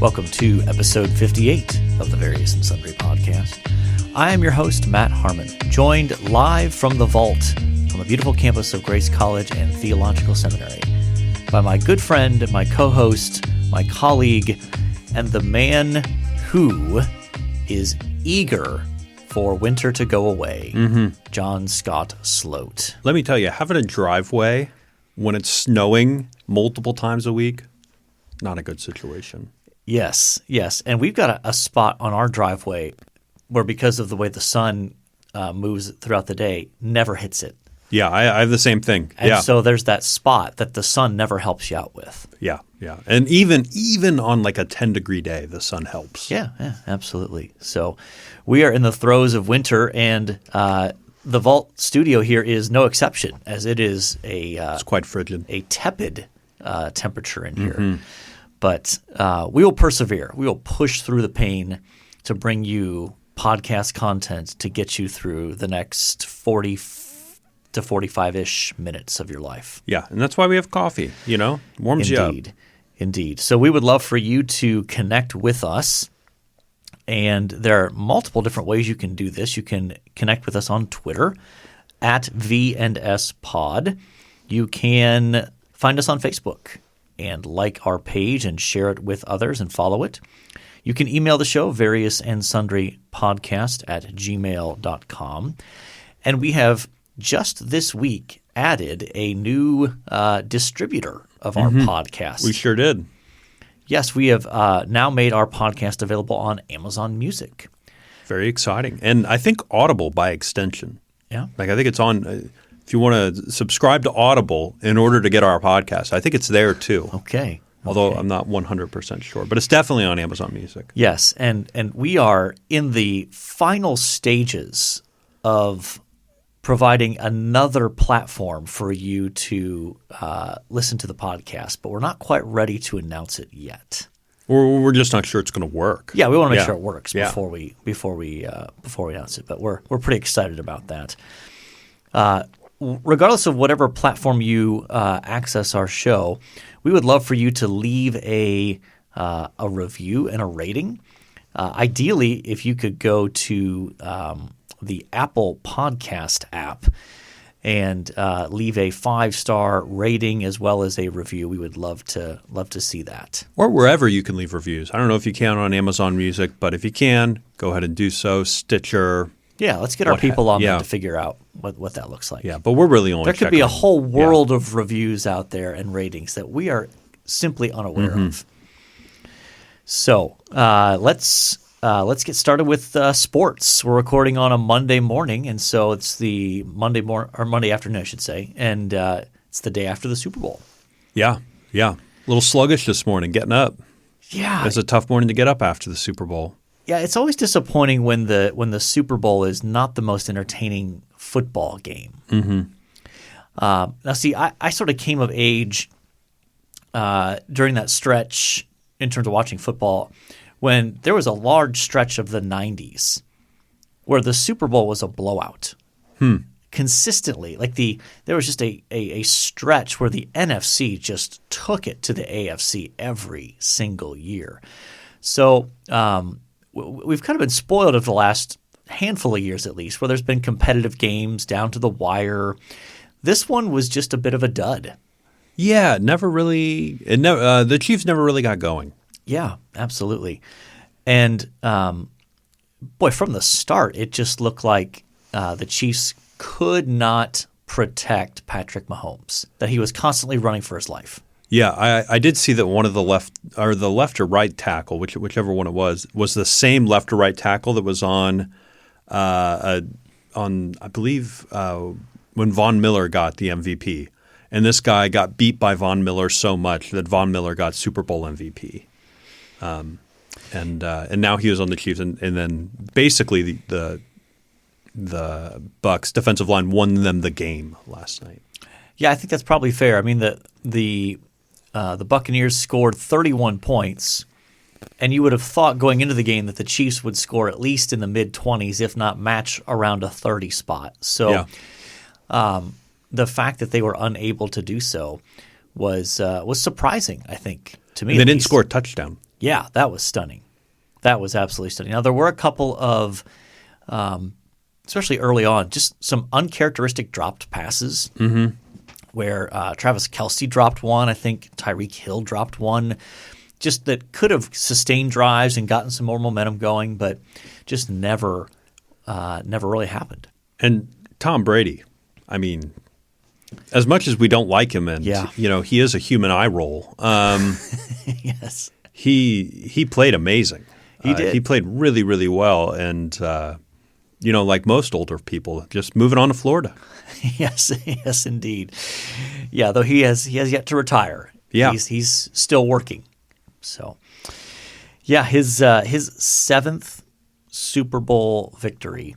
Welcome to episode 58 of the Various and Sundry podcast. I am your host, Matt Harmon, joined live from the vault on the beautiful campus of Grace College and Theological Seminary by my good friend, my co-host, my colleague, and the man who is eager for winter to go away, John Scott Sloat. Let me tell you, having a driveway when it's snowing multiple times a week, not a good situation. Yes. And we've got a spot on our driveway where, because of the way the sun moves throughout the day, never hits it. Yeah, I have the same thing. And so there's that spot that the sun never helps you out with. Yeah. And even on like a 10-degree day, the sun helps. Yeah, absolutely. So we are in the throes of winter, and the Vault studio here is no exception, as it is it's quite frigid. A tepid temperature in here. But we will persevere. We will push through the pain to bring you podcast content to get you through the next 40 to 45-ish minutes of your life. Yeah, and that's why we have coffee, warms you up. Indeed. So we would love for you to connect with us, and there are multiple different ways you can do this. You can connect with us on Twitter at V&S Pod. You can find us on Facebook and like our page and share it with others and follow it. You can email the show, variousandsundrypodcast@gmail.com. And we have just this week added a new distributor of our podcast. We sure did. Yes, we have now made our podcast available on Amazon Music. Very exciting. And I think Audible by extension. Yeah. I think it's on if you want to subscribe to Audible in order to get our podcast, I think it's there too. Okay. Although I'm not 100% sure, but it's definitely on Amazon Music. Yes, and we are in the final stages of providing another platform for you to listen to the podcast, but we're not quite ready to announce it yet. We're just not sure it's going to work. Yeah, we want to make sure it works before we announce it. But we're pretty excited about that. Regardless of whatever platform you access our show, we would love for you to leave a review and a rating. Ideally, if you could go to the Apple Podcast app and leave a 5-star rating as well as a review, we would love to see that. Or wherever you can leave reviews. I don't know if you can on Amazon Music, but if you can, go ahead and do so. Stitcher. Yeah, let's get our people on there to figure out what that looks like. Yeah, but we're really only there could be a whole world of reviews out there and ratings that we are simply unaware of. So let's get started with sports. We're recording on a Monday morning, and so it's the Monday afternoon, I should say, and it's the day after the Super Bowl. Yeah. A little sluggish this morning, getting up. Yeah, it's a tough morning to get up after the Super Bowl. Yeah, it's always disappointing when the Super Bowl is not the most entertaining football game. Now, see, I sort of came of age during that stretch in terms of watching football when there was a large stretch of the 90s where the Super Bowl was a blowout. Consistently. There was just a stretch where the NFC just took it to the AFC every single year. So we've kind of been spoiled of the last handful of years, at least, where there's been competitive games down to the wire. This one was just a bit of a dud. Yeah, the Chiefs never really got going. Yeah, absolutely. And boy, from the start, it just looked like the Chiefs could not protect Patrick Mahomes, that he was constantly running for his life. Yeah, I did see that one of the left or right tackle, whichever one it was the same left or right tackle that was on I believe when Von Miller got the MVP, and this guy got beat by Von Miller so much that Von Miller got Super Bowl MVP, and now he was on the Chiefs, and then basically the Bucs defensive line won them the game last night. Yeah, I think that's probably fair. I mean the Buccaneers scored 31 points, and you would have thought going into the game that the Chiefs would score at least in the mid-20s, if not match around a 30 spot. So the fact that they were unable to do so was surprising, I think, to me. And they didn't score a touchdown. Yeah, that was stunning. That was absolutely stunning. Now, there were a couple of, especially early on, just some uncharacteristic dropped passes where Travis Kelce dropped one. I think Tyreek Hill dropped one, just that could have sustained drives and gotten some more momentum going, but just never really happened. And Tom Brady, I mean, as much as we don't like him, and he is a human eye roll. Yes, he played amazing. He did. He played really, really well, and like most older people, just moving on to Florida. Yes, indeed. Yeah, though he has yet to retire. Yeah, he's still working. So, yeah, his 7th Super Bowl victory.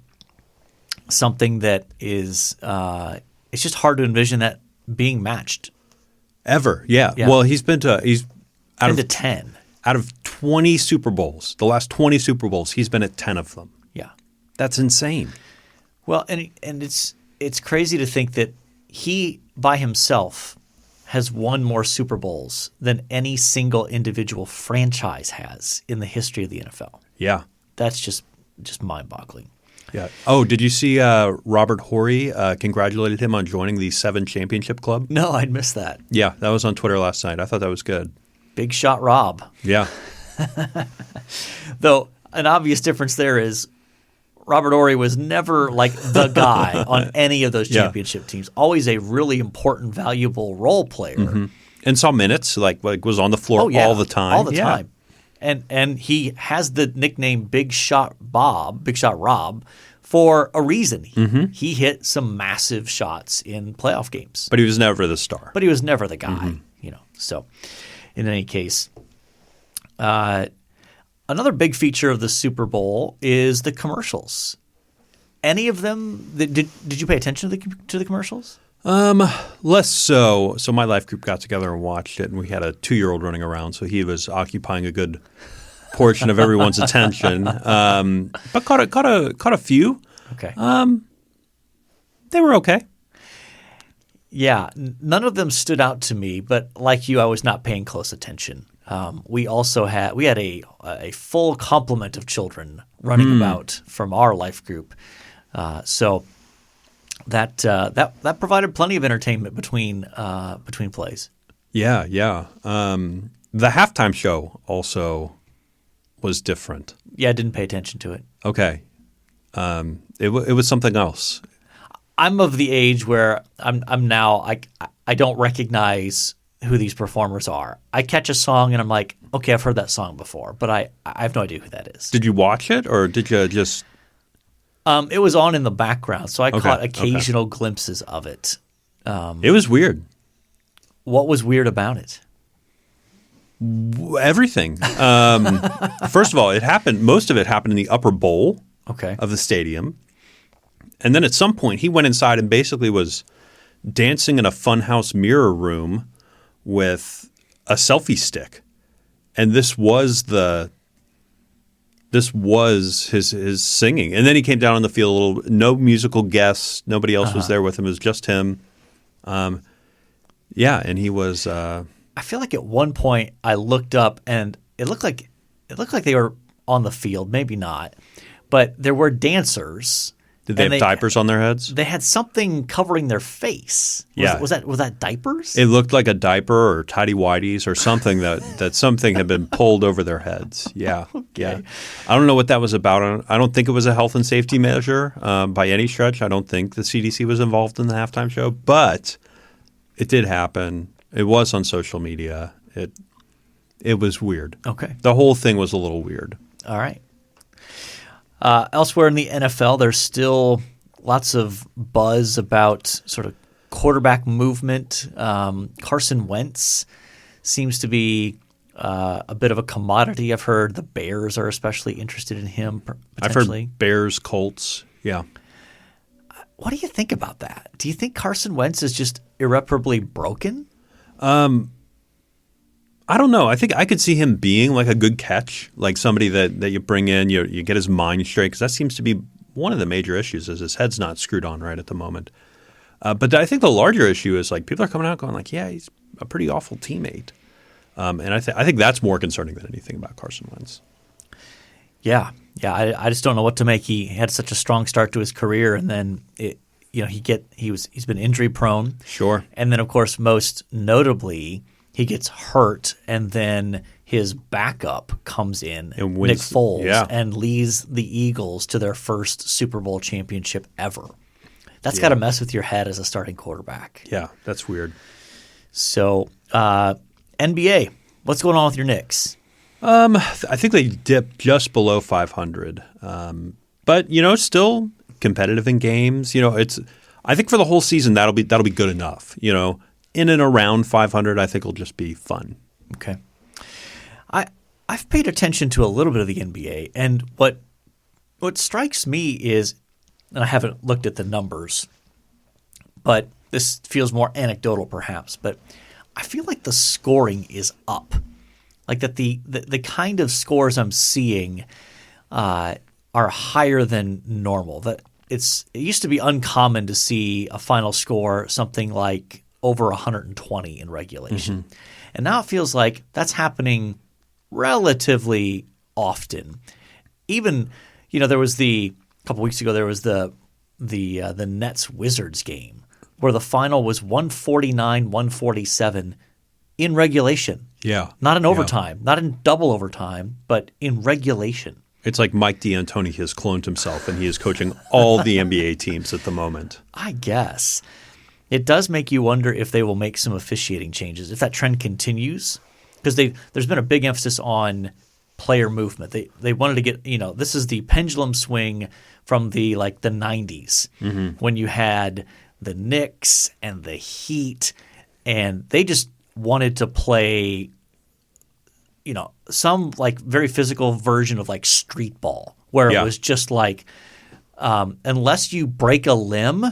Something that is it's just hard to envision that being matched ever. Yeah. Well, he's out of 10 out of 20 Super Bowls. The last 20 Super Bowls, he's been at 10 of them. Yeah, that's insane. Well, and it's crazy to think that he by himself has won more Super Bowls than any single individual franchise has in the history of the NFL. Yeah, that's just mind-boggling. Yeah. Oh, did you see Robert Horry congratulated him on joining the 7 championship club? No, I'd missed that. Yeah, that was on Twitter last night. I thought that was good. Big shot Rob. Yeah. Though an obvious difference there is Robert Horry was never like the guy on any of those championship teams. Always a really important, valuable role player. Mm-hmm. And saw minutes, like was on the floor all the time. All the time. And he has the nickname Big Shot Rob, for a reason. Mm-hmm. He hit some massive shots in playoff games. But he was never the star. But he was never the guy, So, in any case, another big feature of the Super Bowl is the commercials. Any of them? Did you pay attention to the commercials? Less so. So my life group got together and watched it, and we had a 2-year-old running around, so he was occupying a good portion of everyone's attention. But caught a few. Okay. They were okay. Yeah, none of them stood out to me, but like you, I was not paying close attention. We also had a full complement of children running about from our life group, so. That provided plenty of entertainment between plays. Yeah. The halftime show also was different. Yeah, I didn't pay attention to it. Okay. It was something else. I'm of the age where I'm now I don't recognize who these performers are. I catch a song and I'm like, okay, I've heard that song before, but I have no idea who that is. Did you watch it or did you just? It was on in the background, so I caught occasional glimpses of it. It was weird. What was weird about it? Everything. First of all, most of it happened in the upper bowl of the stadium. And then at some point, he went inside and basically was dancing in a funhouse mirror room with a selfie stick. And this was his singing. And then he came down on the field, no musical guests. Nobody else was there with him. It was just him. And he was I feel like at one point I looked up and it looked like they were on the field, maybe not. But there were dancers. Did they have diapers on their heads? They had something covering their face. Was that diapers? It looked like a diaper or tighty-whities or something that something had been pulled over their heads. Yeah. Okay. Yeah. I don't know what that was about. I don't think it was a health and safety measure by any stretch. I don't think the CDC was involved in the halftime show, but it did happen. It was on social media. It was weird. Okay. The whole thing was a little weird. All right. Elsewhere in the NFL, there's still lots of buzz about sort of quarterback movement. Carson Wentz seems to be a bit of a commodity. I've heard the Bears are especially interested in him potentially. I've heard Bears, Colts. Yeah. What do you think about that? Do you think Carson Wentz is just irreparably broken? I don't know. I think I could see him being like a good catch, like somebody that you bring in, you get his mind straight, because that seems to be one of the major issues is his head's not screwed on right at the moment. But I think the larger issue is like people are coming out going like, yeah, he's a pretty awful teammate. And I think that's more concerning than anything about Carson Wentz. Yeah. I just don't know what to make. He had such a strong start to his career, and then he's been injury prone. Sure. And then, of course, most notably, he gets hurt, and then his backup comes in, and wins, Nick Foles, yeah. and leads the Eagles to their first Super Bowl championship ever. That's got to mess with your head as a starting quarterback. Yeah, that's weird. So, NBA, what's going on with your Knicks? I think they dipped just below 500, but still competitive in games. I think for the whole season that'll be good enough. In and around 500, I think will just be fun. Okay, I've paid attention to a little bit of the NBA, and what strikes me is, and I haven't looked at the numbers, but this feels more anecdotal perhaps, but I feel like the scoring is up. Like that the kind of scores I'm seeing are higher than normal. That it used to be uncommon to see a final score something like over 120 in regulation. Mm-hmm. And now it feels like that's happening relatively often. Even, there was a couple weeks ago there was the Nets Wizards game where the final was 149-147 in regulation. Yeah. Not in overtime, not in double overtime, but in regulation. It's like Mike D'Antoni has cloned himself, and he is coaching all the NBA teams at the moment. I guess. It does make you wonder if they will make some officiating changes, if that trend continues. Because there's been a big emphasis on player movement. They wanted to get, this is the pendulum swing from the 90s when you had the Knicks and the Heat, and they just wanted to play, some very physical version of street ball, where it was just unless you break a limb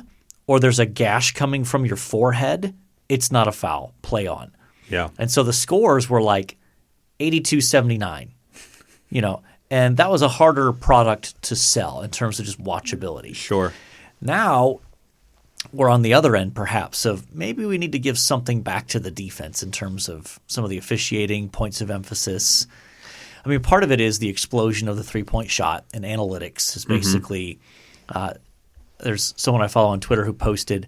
or there's a gash coming from your forehead, it's not a foul. Play on. Yeah. And so the scores were 82-79, and that was a harder product to sell in terms of just watchability. Sure. Now we're on the other end, perhaps, of maybe we need to give something back to the defense in terms of some of the officiating, points of emphasis. I mean, part of it is the explosion of the three-point shot, and analytics is basically there's someone I follow on Twitter who posted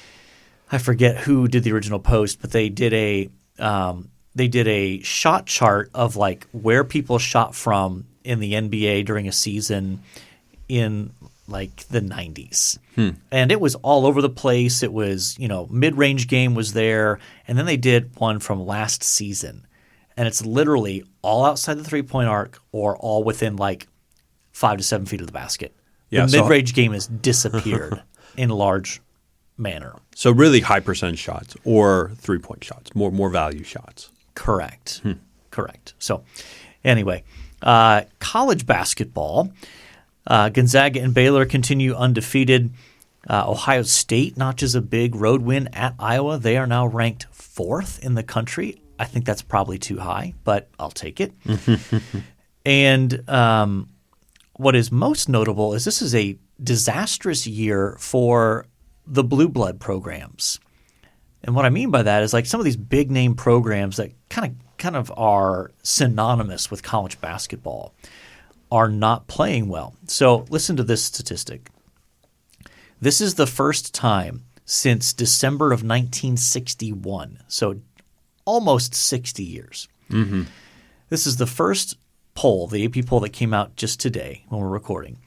– I forget who did the original post, but they did a shot chart of where people shot from in the NBA during a season in – the 90s. And it was all over the place. It was, mid-range game was there. And then they did one from last season. And it's literally all outside the three-point arc or all within 5 to 7 feet of the basket. Yeah, the mid-range game has disappeared in large manner. So really high percent shots or three-point shots, more value shots. Correct. Correct. So anyway, college basketball – Gonzaga and Baylor continue undefeated. Ohio State notches a big road win at Iowa. They are now ranked 4th in the country. I think that's probably too high, but I'll take it. And what is most notable is this is a disastrous year for the blue blood programs. And what I mean by that is some of these big name programs that kind of are synonymous with college basketball are not playing well. So listen to this statistic. This is the first time since December of 1961, so almost 60 years. Mm-hmm. This is the first poll, the AP poll that came out just today when we're recording,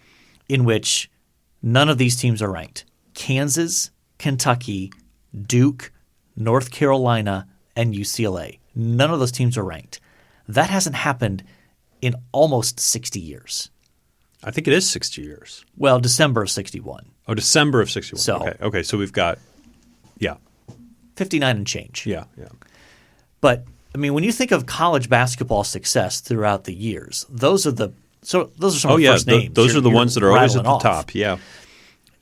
in which none of these teams are ranked. Kansas, Kentucky, Duke, North Carolina, and UCLA. None of those teams are ranked. That hasn't happened in almost 60 years. I think it is 60 years. Well, December of 61. Oh, December of 61. So, okay, so we've got 59 and change. Yeah. But I mean, when you think of college basketball success throughout the years, those are some of the first names. Those are the ones that are always at the top. Yeah.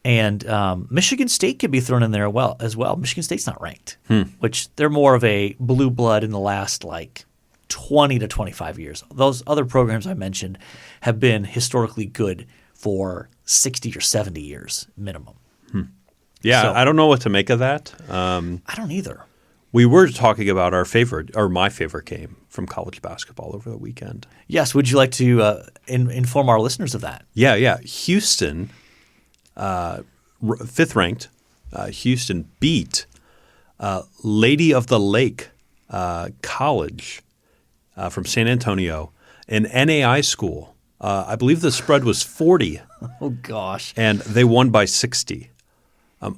And Michigan State could be thrown in there as well. Michigan State's not ranked, which they're more of a blue blood in the last 20 to 25 years. Those other programs I mentioned have been historically good for 60 or 70 years minimum. Yeah, so, I don't know what to make of that. I don't either. We were talking about my favorite game from college basketball over the weekend. Yes. Would you like to inform our listeners of that? Yeah. Houston, fifth ranked, Houston beat Lady of the Lake College from San Antonio, an NAI school. I believe the spread was 40. Oh, gosh. And they won by 60.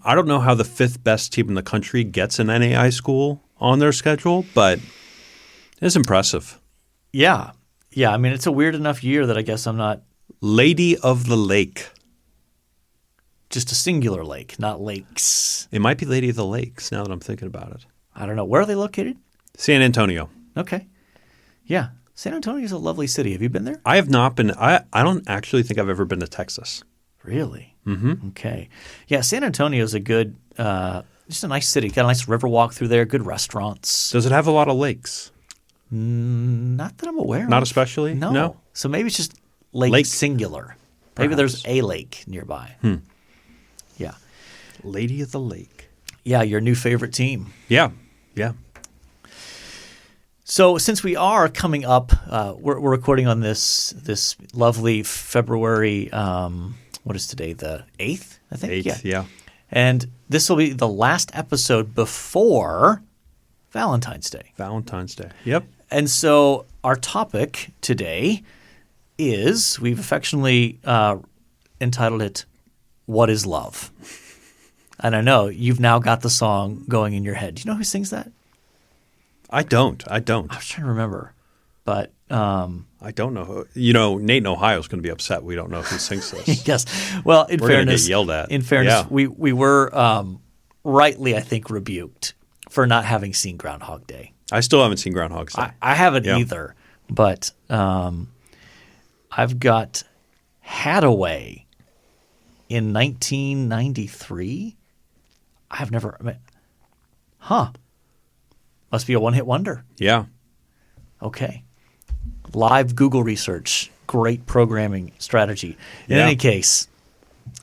I don't know how the fifth best team in the country gets an NAI school on their schedule, but it's impressive. Yeah. I mean, it's a weird enough year that I guess I'm not – Lady of the Lake. Just a singular lake, not lakes. It might be Lady of the Lakes now that I'm thinking about it. I don't know. Where are they located? San Antonio. Okay. Yeah. San Antonio is a lovely city. Have you been there? I have not been. I don't actually think I've ever been to Texas. Really? Mm-hmm. Okay. Yeah, San Antonio is a good just a nice city. Got a nice river walk through there, good restaurants. Does it have a lot of lakes? Not that I'm aware of. Not especially? No. So maybe it's just lake singular. Maybe there's a lake nearby. Yeah. Lady of the Lake. Yeah, your new favorite team. Yeah. So since we are coming up, we're recording on this lovely February, what is today, the 8th, I think? 8th, yeah. And this will be the last episode before Valentine's Day. Valentine's Day, yep. And so our topic today is, we've affectionately entitled it, What is Love? And I know you've now got the song going in your head. Do you know who sings that? I don't. I was trying to remember, but I don't know who. You know, Nate in Ohio is going to be upset. We don't know who sings this. Yes. Well, We're going to get yelled at. In fairness, we were rightly, I think, rebuked for not having seen Groundhog Day. I still haven't seen Groundhog Day. I haven't either, but I've got Hadaway in 1993. I've never must be a one-hit wonder. Yeah. Okay. Live Google research. Great programming strategy. In any case,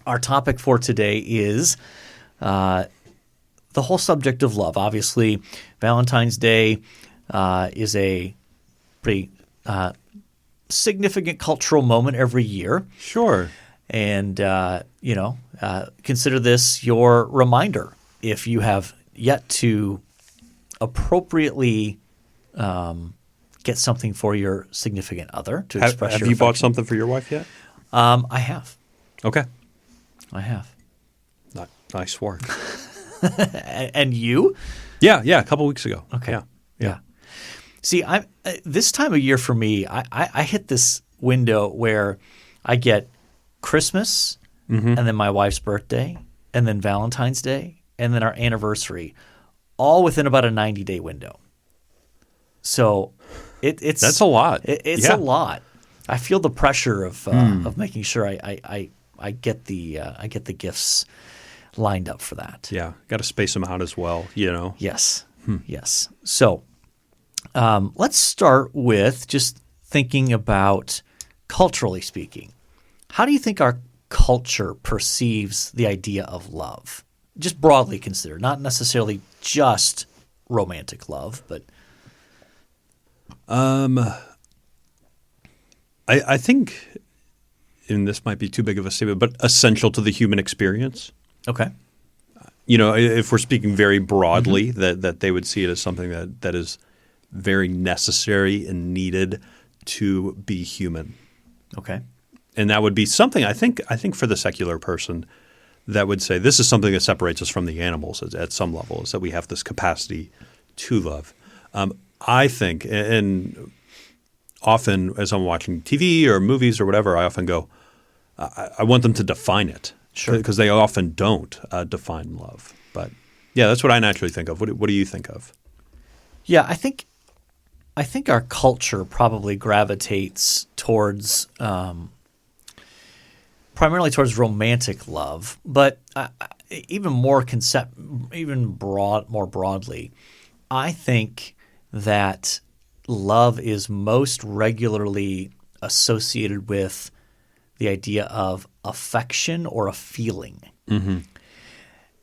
our topic for today is the whole subject of love. Obviously, Valentine's Day is a pretty significant cultural moment every year. Sure. And, consider this your reminder. If you have yet to appropriately get something for your significant other to express have your you bought affection. something for your wife yet? I have. Okay. I have. Nice work. And you? Yeah, a couple weeks ago. Okay. Yeah. See, this time of year for me, I hit this window where I get Christmas and then my wife's birthday and then Valentine's Day and then our anniversary, all within about a 90-day window. So it's that's a lot. It's a lot. I feel the pressure of making sure I get the gifts lined up for that. Yeah, got to space them out as well. You know. Yes. Yes. So let's start with just thinking about culturally speaking. How do you think our culture perceives the idea of love? Just broadly considered, not necessarily just romantic love, but I think, and this might be too big of a statement, but essential to the human experience. okay. You know, if we're speaking very broadly, that they would see it as something that is very necessary and needed to be human. Okay. And that would be something I think for the secular person that would say this is something that separates us from the animals at some level, is that we have this capacity to love. I think, and often as I'm watching TV or movies or whatever, I often go, I want them to define it. Sure. Because they often don't define love. But yeah, that's what I naturally think of. What do you think of? Yeah, I think our culture probably gravitates towards primarily towards romantic love, but even more more broadly, I think that love is most regularly associated with the idea of affection or a feeling.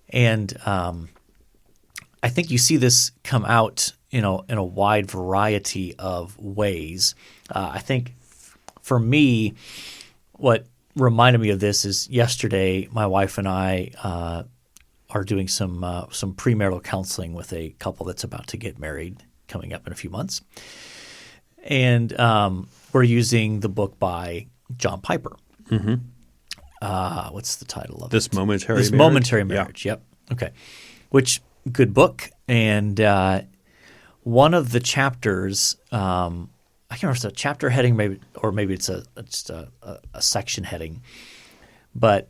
And I I think you see this come out, in a wide variety of ways. I think for me, what reminded me of this is yesterday, my wife and I are doing some premarital counseling with a couple that's about to get married coming up in a few months. And we're using the book by John Piper. Mm-hmm. What's the title of This it? Momentary This Marriage? Momentary Marriage, Yep. Okay. Which, good book. And one of the chapters, I can't remember if it's a chapter heading, maybe it's just a section heading. But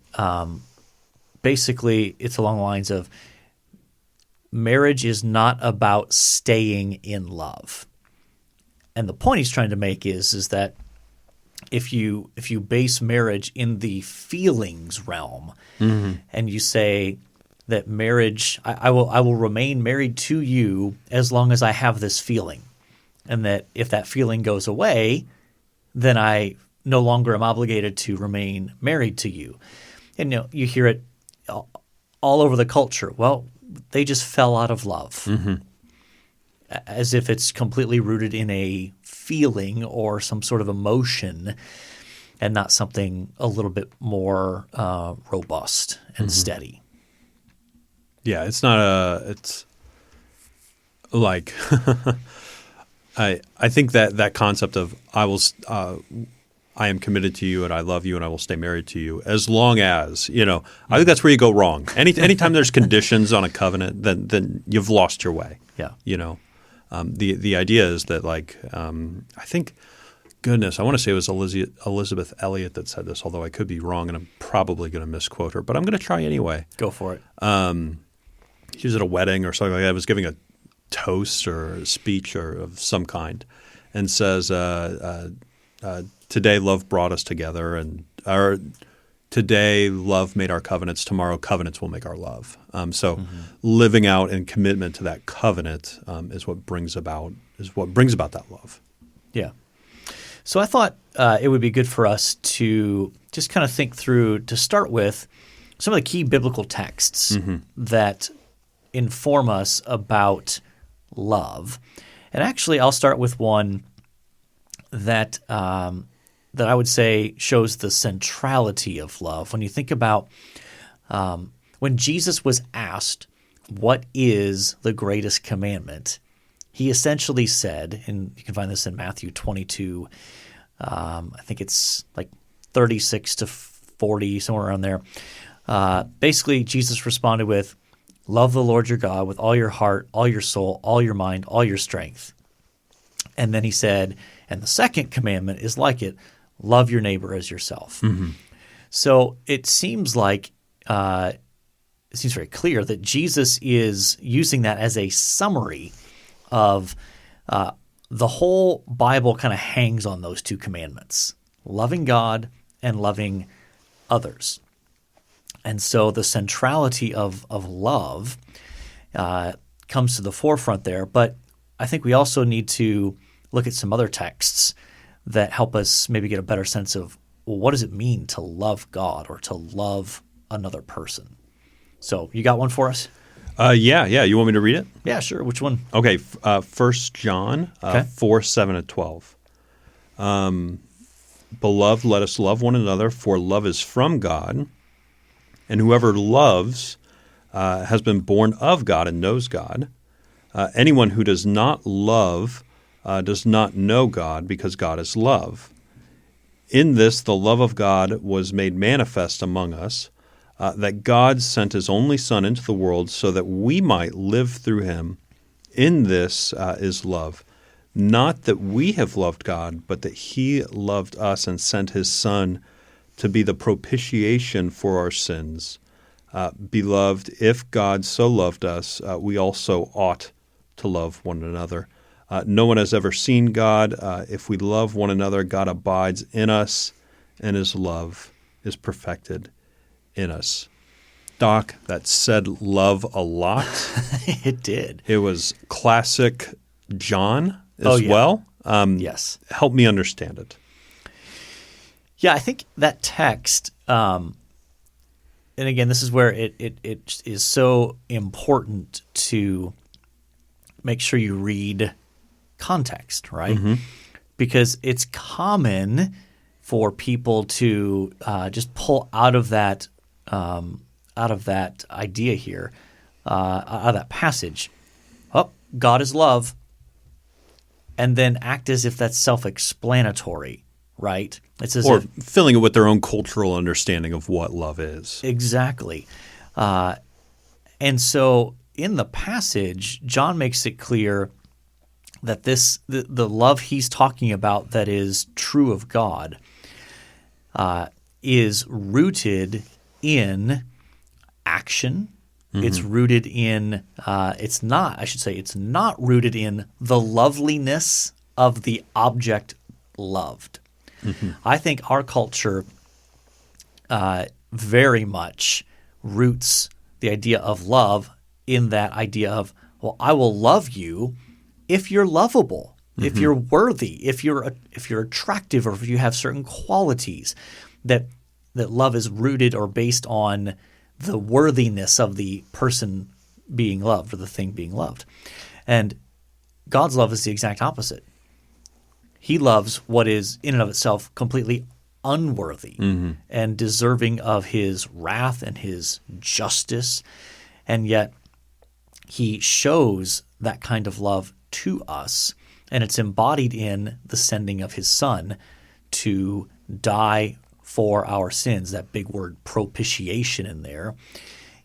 basically, it's along the lines of marriage is not about staying in love. And the point he's trying to make is that if you base marriage in the feelings realm, and you say that marriage, I will remain married to you as long as I have this feeling, and that if that feeling goes away, then I no longer am obligated to remain married to you. And you hear it all over the culture. Well, they just fell out of love, as if it's completely rooted in a feeling or some sort of emotion, and not something a little bit more robust and steady. Yeah, it's not it's like I think that concept of I am committed to you and I love you and I will stay married to you as long as, I think that's where you go wrong. Anytime there's conditions on a covenant, then you've lost your way. Yeah. The idea is that I think, goodness, I want to say it was Elizabeth Elliot that said this, although I could be wrong and I'm probably going to misquote her, but I'm going to try anyway. Go for it. She was at a wedding or something like that. I was giving a toast or a speech or of some kind, and says, "Today love brought us together, and today love made our covenants. Tomorrow covenants will make our love." Living out in commitment to that covenant is what brings about that love. Yeah. So I thought it would be good for us to just kind of think through, to start with, some of the key biblical texts that inform us about love. And actually, I'll start with one that I would say shows the centrality of love. When you think about when Jesus was asked, what is the greatest commandment? He essentially said, and you can find this in Matthew 22, I think it's like 36 to 40, somewhere around there. Basically, Jesus responded with, love the Lord your God with all your heart, all your soul, all your mind, all your strength. And then he said, and the second commandment is like it, love your neighbor as yourself. So it seems like it seems very clear that Jesus is using that as a summary of the whole Bible kind of hangs on those two commandments, loving God and loving others. And so the centrality of love comes to the forefront there. But I think we also need to look at some other texts that help us maybe get a better sense of, well, what does it mean to love God or to love another person? So you got one for us? Yeah. You want me to read it? Yeah, sure. Which one? Okay. 1 John 4, 7 and 12. Beloved, let us love one another, for love is from God. And whoever loves has been born of God and knows God. Anyone who does not love does not know God, because God is love. In this, the love of God was made manifest among us, that God sent his only Son into the world so that we might live through him. In this is love. Not that we have loved God, but that he loved us and sent his Son to be the propitiation for our sins. Beloved, if God so loved us, we also ought to love one another. No one has ever seen God. If we love one another, God abides in us, and his love is perfected in us. Doc, that said love a lot. It did. It was classic John as well. Yes. Help me understand it. Yeah, I think that text, and again, this is where it is so important to make sure you read context, right? Because it's common for people to just pull out of that idea here, out of that passage. Oh, God is love, and then act as if that's self-explanatory, right? It's as or if filling it with their own cultural understanding of what love is. exactly. And so in the passage, John makes it clear that the love he's talking about that is true of God is rooted in action. It's rooted in it's not rooted in the loveliness of the object loved. I think our culture very much roots the idea of love in that idea of, well, I will love you if you're lovable, if you're worthy, if you're attractive, or if you have certain qualities. That love is rooted or based on the worthiness of the person being loved or the thing being loved. And God's love is the exact opposite. He loves what is in and of itself completely unworthy and deserving of his wrath and his justice. And yet he shows that kind of love to us, and it's embodied in the sending of his son to die for our sins. That big word propitiation in there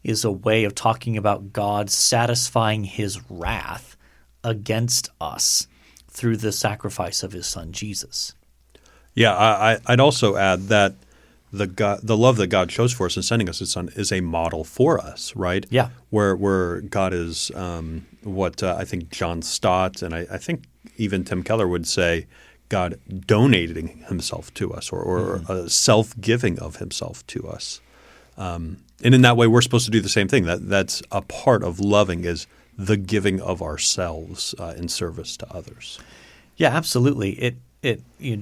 is a way of talking about God satisfying his wrath against us through the sacrifice of his son Jesus. Yeah, I'd also add that the love that God shows for us in sending us his son is a model for us, right? Yeah. Where God is what I think John Stott and I think even Tim Keller would say, God donating himself to us or self-giving of himself to us. And in that way, we're supposed to do the same thing. That's a part of loving is the giving of ourselves in service to others. Yeah, absolutely.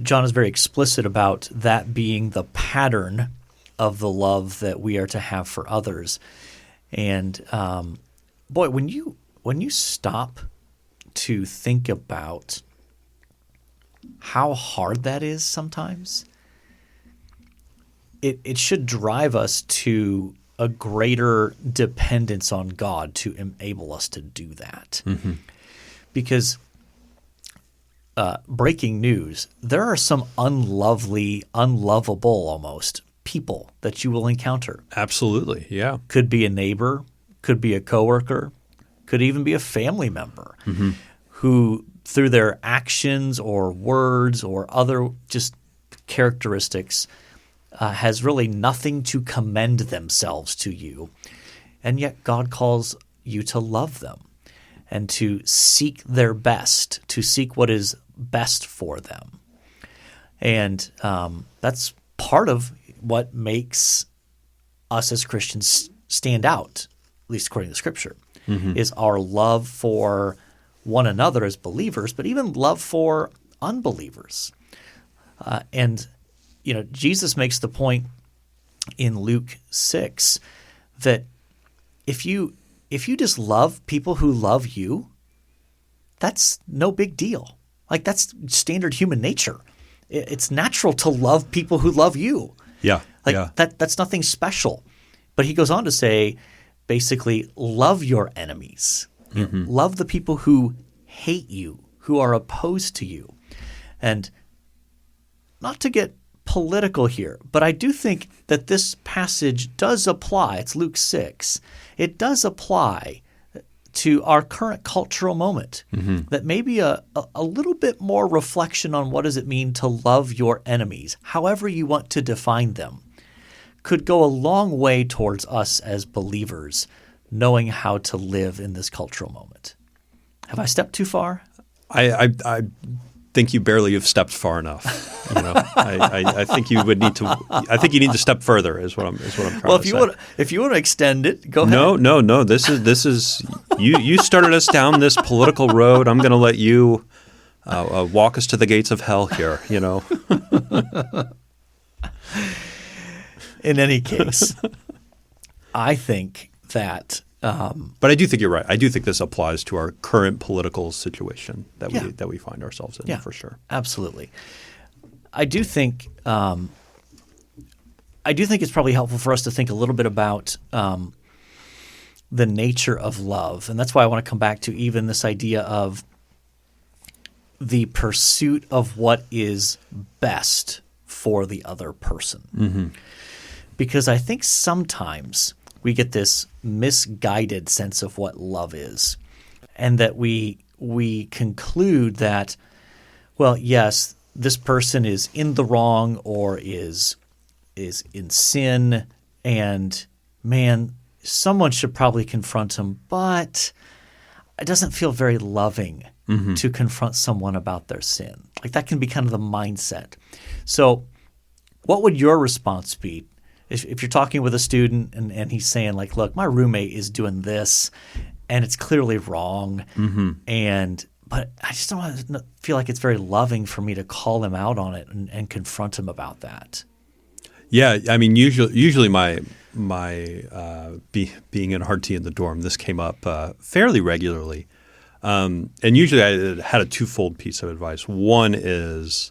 John is very explicit about that being the pattern of the love that we are to have for others. And boy, when you stop to think about how hard that is sometimes, it should drive us to a greater dependence on God to enable us to do that. Because breaking news, there are some unlovely, unlovable almost people that you will encounter. Absolutely, yeah. Could be a neighbor, could be a coworker, could even be a family member who through their actions or words or other just characteristics has really nothing to commend themselves to you. And yet God calls you to love them and to seek their best, to seek what is best for them. And that's part of what makes us as Christians stand out, at least according to Scripture, is our love for one another as believers, but even love for unbelievers. And Jesus makes the point in Luke 6 that if you just love people who love you, that's no big deal. Like, that's standard human nature. It's natural to love people who love you. Yeah. That's nothing special. But he goes on to say, basically, love your enemies. Love the people who hate you, who are opposed to you. And not to get political here, but I do think that this passage does apply. It's Luke 6. It does apply to our current cultural moment, that maybe a little bit more reflection on what does it mean to love your enemies, however you want to define them, could go a long way towards us as believers knowing how to live in this cultural moment. Have I stepped too far? I think you barely have stepped far enough. I think you would need to. I think you need to step further. Is what I'm trying to say. If you want to extend it, go ahead. No. This is you started us down this political road. I'm going to let you walk us to the gates of hell here. In any case, I think that But I do think you're right. I do think this applies to our current political situation that we find ourselves in, for sure. Absolutely. I do think it's probably helpful for us to think a little bit about the nature of love, and that's why I want to come back to even this idea of the pursuit of what is best for the other person. Because I think sometimes we get this misguided sense of what love is, and that we conclude that, well, yes, this person is in the wrong or is in sin, and man, someone should probably confront him, but it doesn't feel very loving to confront someone about their sin. Like that can be kind of the mindset. So what would your response be if you're talking with a student and he's saying like, look, my roommate is doing this and it's clearly wrong, but I just don't feel like it's very loving for me to call him out on it and confront him about that? Yeah, I mean, usually my being an RT in the dorm, this came up fairly regularly, and usually I had a twofold piece of advice. One is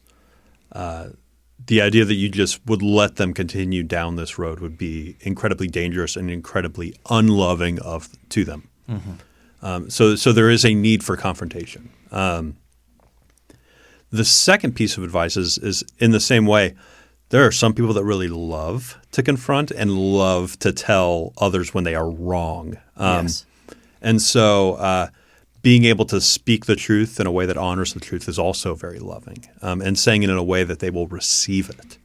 the idea that you just would let them continue down this road would be incredibly dangerous and incredibly unloving to them. So there is a need for confrontation. The second piece of advice is in the same way. There are some people that really love to confront and love to tell others when they are wrong. Yes. And so being able to speak the truth in a way that honors the truth is also very loving. And saying it in a way that they will receive it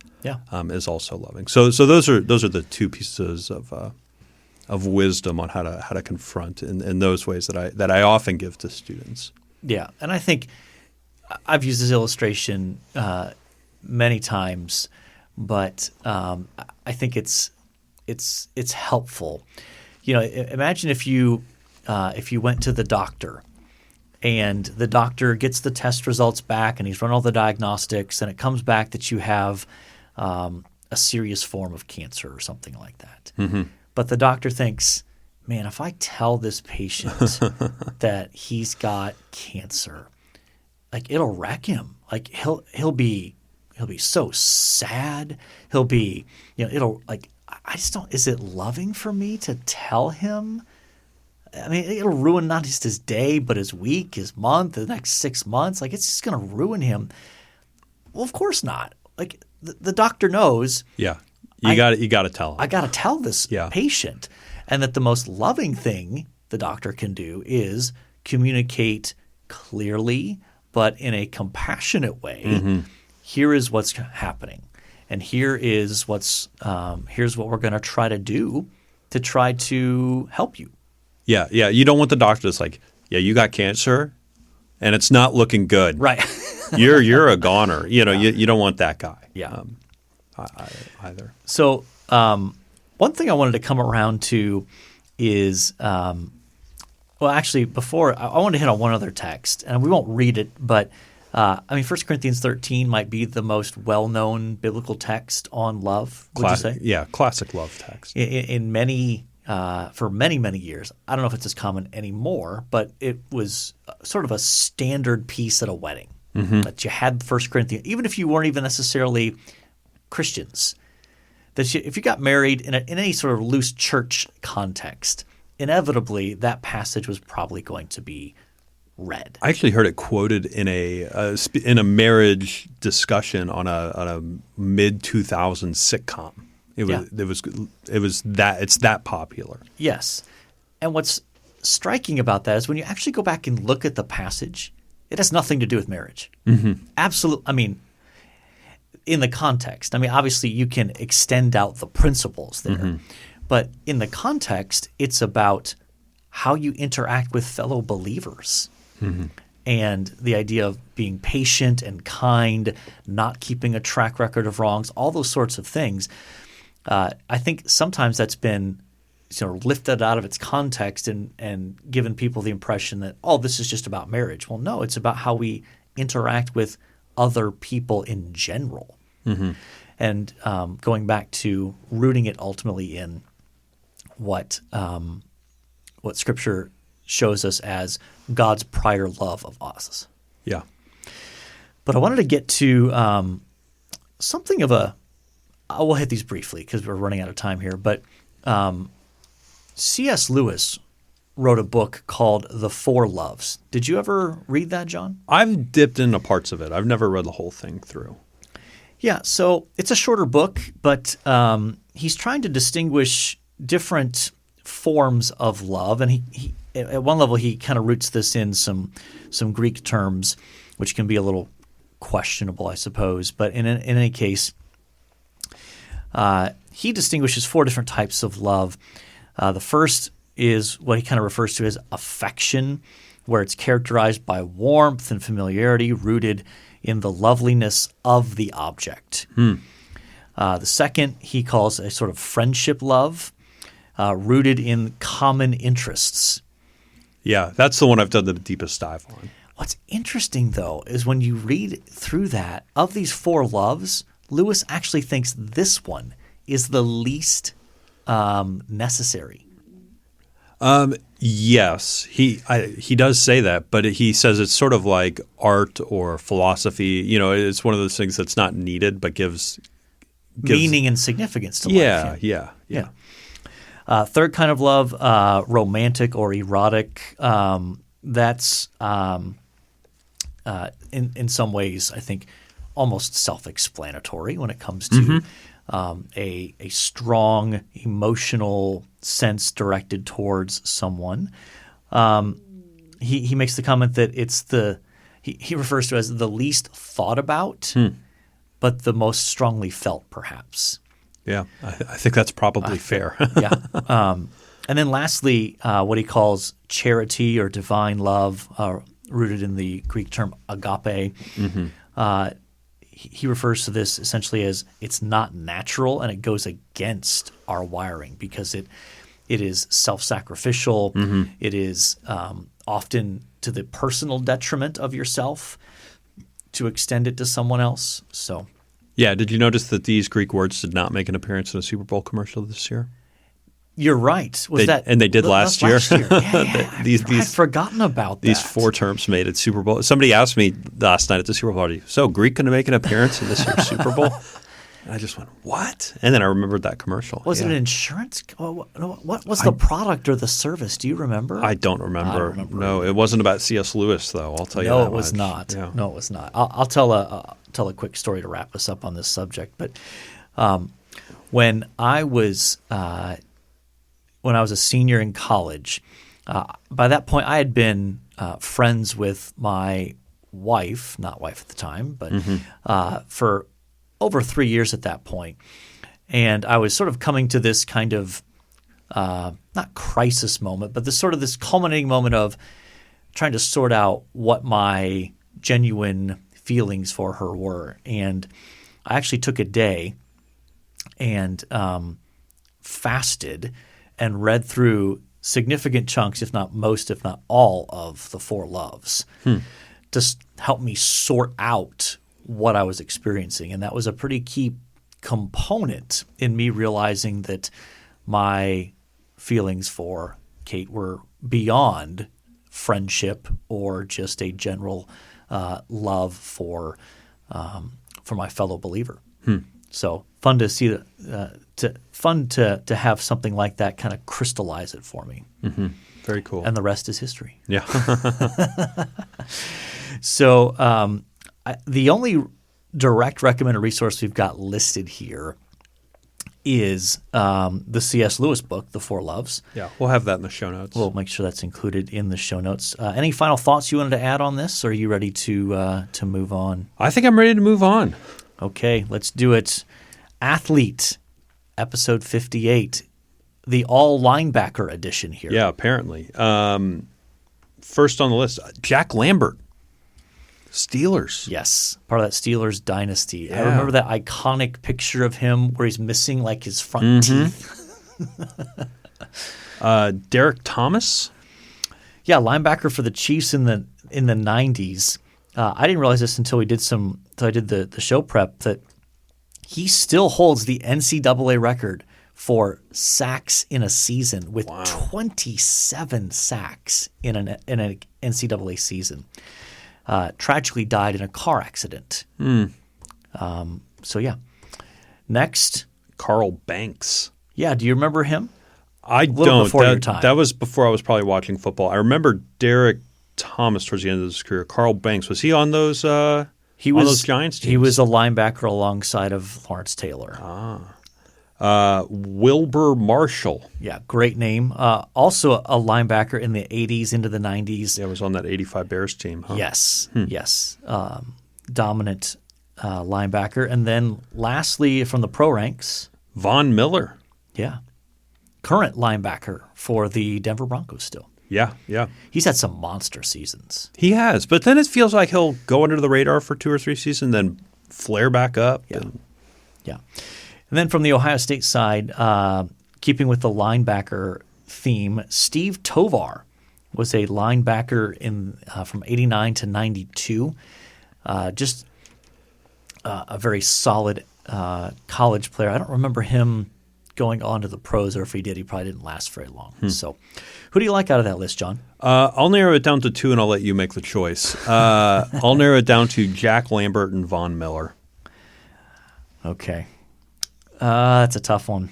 is also loving. So those are the two pieces of wisdom on how to confront in those ways that I often give to students. Yeah, and I think I've used this illustration many times. But I think it's helpful. You know, imagine if you went to the doctor and the doctor gets the test results back and he's run all the diagnostics and it comes back that you have a serious form of cancer or something like that. But the doctor thinks, man, if I tell this patient that he's got cancer, like it'll wreck him. Like he'll be so sad. He'll be, it'll like, I just don't, is it loving for me to tell him? I mean, it'll ruin not just his day, but his week, his month, the next 6 months. Like it's just going to ruin him. Well, of course not. Like the doctor knows. Yeah. You got to tell him. I got to tell this patient. And that the most loving thing the doctor can do is communicate clearly, but in a compassionate way. Here is what's happening, and here's what we're going to try to do to try to help you. Yeah. You don't want the doctor that's like, yeah, you got cancer, and it's not looking good. Right. You're a goner. You don't want that guy. Yeah. Either. So one thing I wanted to come around to is actually before I want to hit on one other text, and we won't read it, but. 1 Corinthians 13 might be the most well-known biblical text on love, would you say? Yeah, classic love text. In many, for many, many years. I don't know if it's as common anymore, but it was sort of a standard piece at a wedding that you had 1 Corinthians, even if you weren't even necessarily Christians. If you got married in any sort of loose church context, inevitably that passage was probably going to be read. I actually heard it quoted in a marriage discussion on a mid-2000s sitcom. It's that popular. Yes. And what's striking about that is when you actually go back and look at the passage, it has nothing to do with marriage. Absolutely. I mean, in the context. I mean, obviously you can extend out the principles there. But in the context, it's about how you interact with fellow believers. And the idea of being patient and kind, not keeping a track record of wrongs, all those sorts of things. I think sometimes that's been sort of lifted out of its context and given people the impression that, this is just about marriage. Well, no, it's about how we interact with other people in general. And going back to rooting it ultimately in what what Scripture shows us as God's prior love of us. Yeah. But I wanted to get to something of a – we'll hit these briefly because we're running out of time here. But C.S. Lewis wrote a book called The Four Loves. Did you ever read that, John? I've dipped into parts of it. I've never read the whole thing through. Yeah, so it's a shorter book, but he's trying to distinguish different forms of love. And he at one level, he kind of roots this in some Greek terms, which can be a little questionable, I suppose. But in any case, he distinguishes four different types of love. The first is what he kind of refers to as affection, where it's characterized by warmth and familiarity rooted in the loveliness of the object. The second he calls a sort of friendship love, rooted in common interests. Yeah, that's the one I've done the deepest dive on. What's interesting, though, is when you read through that, of these four loves, Lewis actually thinks this one is the least necessary. Yes, he does say that, but he says it's sort of like art or philosophy. You know, it's one of those things that's not needed, but gives meaning and significance to life. Yeah. Third kind of love, romantic or erotic. That's in some ways, I think, almost self-explanatory when it comes to a strong emotional sense directed towards someone. He makes the comment that it's he refers to it as the least thought about, but the most strongly felt, perhaps. Yeah, I think that's probably fair. Yeah. And then lastly, what he calls charity or divine love, rooted in the Greek term agape. He refers to this essentially as it's not natural and it goes against our wiring because it is self-sacrificial. It is often to the personal detriment of yourself to extend it to someone else. So, yeah. Did you notice that these Greek words did not make an appearance in a Super Bowl commercial this year? You're right. And they did last year. Yeah, I'd forgotten about that. These four terms made at Super Bowl. Somebody asked me last night at the Super Bowl party, so Greek going to make an appearance in this year's Super Bowl? And I just went, what? And then I remembered that commercial. Was it an insurance? What was the product or the service? Do you remember? I don't remember. No, it wasn't about C.S. Lewis, though. I'll tell you that No, it was not. Yeah. No, it was not. I'll tell a quick story to wrap us up on this subject. But when I was a senior in college, by that point I had been friends with my wife, not wife at the time, but for over 3 years at that point. And I was sort of coming to this kind of not crisis moment, but this culminating moment of trying to sort out what my genuine feelings for her were. And I actually took a day and fasted and read through significant chunks, if not most, if not all, of the Four Loves to help me sort out what I was experiencing. And that was a pretty key component in me realizing that my feelings for Kate were beyond friendship or just a general love for my fellow believer. So fun to see fun to have something like that kind of crystallize it for me. Very cool. And the rest is history. Yeah. So the only direct recommended resource we've got listed here is the C.S. Lewis book, The Four Loves. Yeah, we'll have that in the show notes. We'll make sure that's included in the show notes. Any final thoughts you wanted to add on this, or are you ready to move on? I think I'm ready to move on. Okay, let's do it. Athlete, episode 58, the all linebacker edition here. Yeah, apparently. First on the list, Jack Lambert, Steelers. Yes, part of that Steelers dynasty. Yeah. I remember that iconic picture of him where he's missing like his front teeth. Derek Thomas. Yeah, linebacker for the Chiefs in the 90s. I didn't realize this until I did the show prep that he still holds the NCAA record for sacks in a season with 27 sacks in an NCAA season. Tragically died in a car accident. So, yeah. Next. Carl Banks. Yeah, do you remember him? I don't. Before your time. That was before I was probably watching football. I remember Derek Thomas towards the end of his career. Carl Banks, was he on those those Giants teams? He was a linebacker alongside of Lawrence Taylor. Wilbur Marshall. Yeah, great name. Also a linebacker in the 80s into the 90s. Yeah, was on that 85 Bears team, huh? Yes, yes. Dominant linebacker. And then lastly, from the pro ranks. Von Miller. Yeah. Current linebacker for the Denver Broncos still. Yeah. He's had some monster seasons. He has, but then it feels like he'll go under the radar for 2 or 3 seasons, then flare back up. Yeah. And then from the Ohio State side, keeping with the linebacker theme, Steve Tovar was a linebacker from 89 to 92. Just a very solid college player. I don't remember him going on to the pros, or if he did, he probably didn't last very long. So who do you like out of that list, John? I'll narrow it down to 2, and I'll let you make the choice. I'll narrow it down to Jack Lambert and Von Miller. Okay. That's a tough one.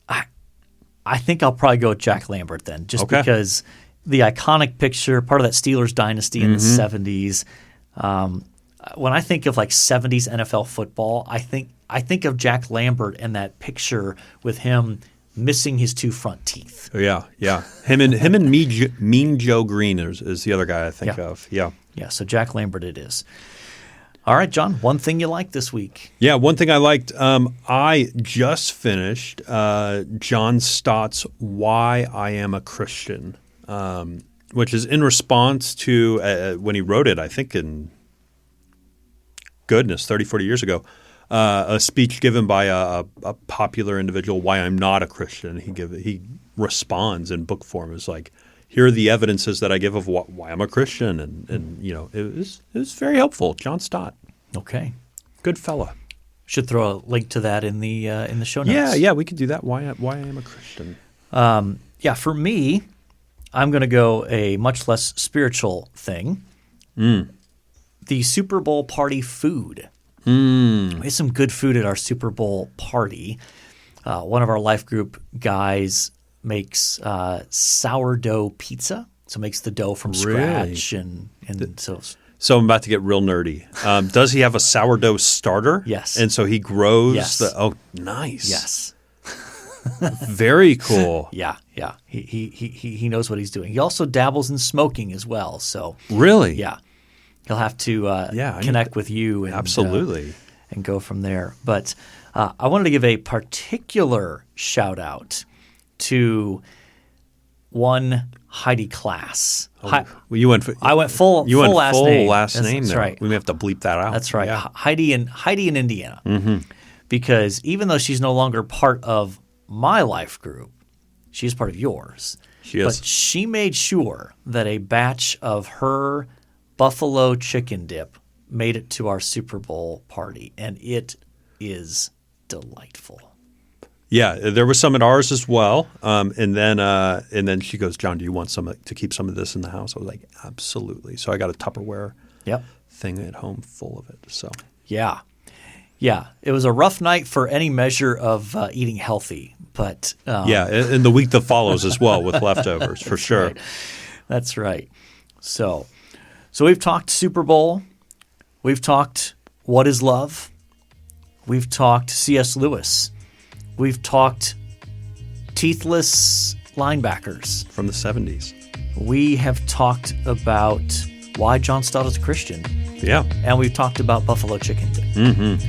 I think I'll probably go with Jack Lambert then, just because the iconic picture, part of that Steelers dynasty in the 70s. When I think of like 70s NFL football, I think of Jack Lambert and that picture with him missing his 2 front teeth. Yeah. Him and Mean Joe Green is the other guy I think of. Yeah. So Jack Lambert it is. All right, John, one thing you liked this week. Yeah, one thing I liked. I just finished John Stott's Why I Am a Christian, which is in response to when he wrote it, I think in 30, 40 years ago, a speech given by a popular individual, Why I'm Not a Christian. He responds in book form. It's like, here are the evidences that I give of why I'm a Christian, and it was very helpful. John Stott, okay, good fella. Should throw a link to that in the show notes. Yeah, we could do that. Why I am a Christian. For me, I'm going to go a much less spiritual thing. The Super Bowl party food. We had some good food at our Super Bowl party. One of our life group guys makes sourdough pizza, so makes the dough from scratch, and so I'm about to get real nerdy. Does he have a sourdough starter? Yes, and so he grows. Yes. Nice. Yes, very cool. Yeah. He knows what he's doing. He also dabbles in smoking as well. So really, yeah, he'll have to connect with you and absolutely and go from there. But I wanted to give a particular shout out to one Heidi Class. I went full last name. That's right. We may have to bleep that out. That's right. Yeah. Heidi in Indiana. Because even though she's no longer part of my life group, she's part of yours. She is. But she made sure that a batch of her buffalo chicken dip made it to our Super Bowl party, and it is delightful. Yeah, there was some at ours as well, and then she goes, John, do you want some to keep some of this in the house? I was like, absolutely. So I got a Tupperware thing at home full of it. So yeah, it was a rough night for any measure of eating healthy, but and the week that follows as well with leftovers for sure. Right. That's right. So we've talked Super Bowl, we've talked What is Love, we've talked C.S. Lewis. We've talked teethless linebackers. From the 70s. We have talked about why John Stott is a Christian. Yeah. And we've talked about buffalo chicken dip.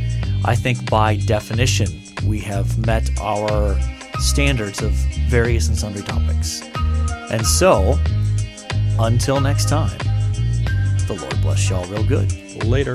I think by definition, we have met our standards of various and sundry topics. And so, until next time, the Lord bless y'all real good. Later.